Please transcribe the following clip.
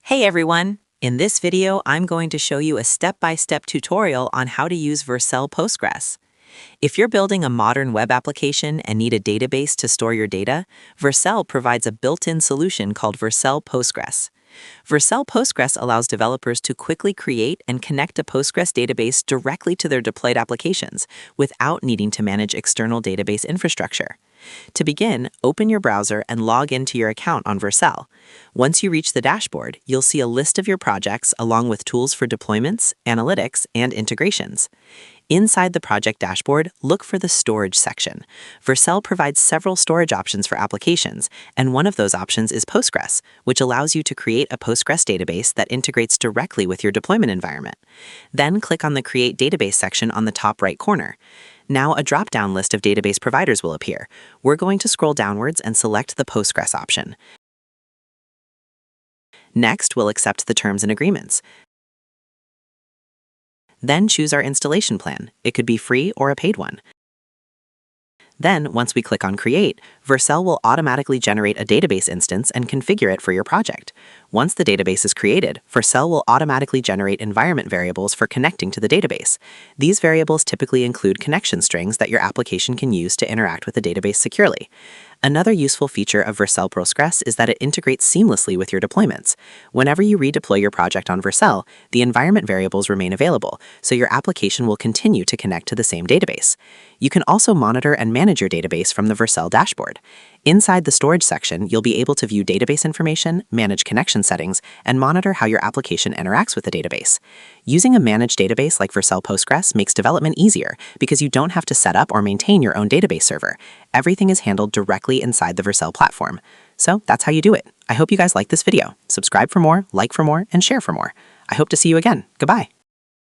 Hey everyone! In this video, I'm going to show you a step-by-step tutorial on how to use Vercel Postgres. If you're building a modern web application and need a database to store your data, Vercel provides a built-in solution called Vercel Postgres. Vercel Postgres allows developers to quickly create and connect a Postgres database directly to their deployed applications without needing to manage external database infrastructure. To begin, open your browser and log into your account on Vercel. Once you reach the dashboard, you'll see a list of your projects along with tools for deployments, analytics, and integrations. Inside the project dashboard, look for the Storage section. Vercel provides several storage options for applications, and one of those options is Postgres, which allows you to create a Postgres database that integrates directly with your deployment environment. Then click on the Create Database section on the top right corner. Now a drop-down list of database providers will appear. We're going to scroll downwards and select the Postgres option. Next, we'll accept the terms and agreements. Then choose our installation plan. It could be free or a paid one. Then, once we click on Create, Vercel will automatically generate a database instance and configure it for your project. Once the database is created, Vercel will automatically generate environment variables for connecting to the database. These variables typically include connection strings that your application can use to interact with the database securely. Another useful feature of Vercel Postgres is that it integrates seamlessly with your deployments. Whenever you redeploy your project on Vercel, the environment variables remain available, so your application will continue to connect to the same database. You can also monitor and manage your database from the Vercel dashboard. Inside the Storage section, you'll be able to view database information, manage connection settings, and monitor how your application interacts with the database. Using a managed database like Vercel Postgres makes development easier because you don't have to set up or maintain your own database server. Everything is handled directly inside the Vercel platform. So that's how you do it. I hope you guys like this video. Subscribe for more, like for more, and share for more. I hope to see you again. Goodbye.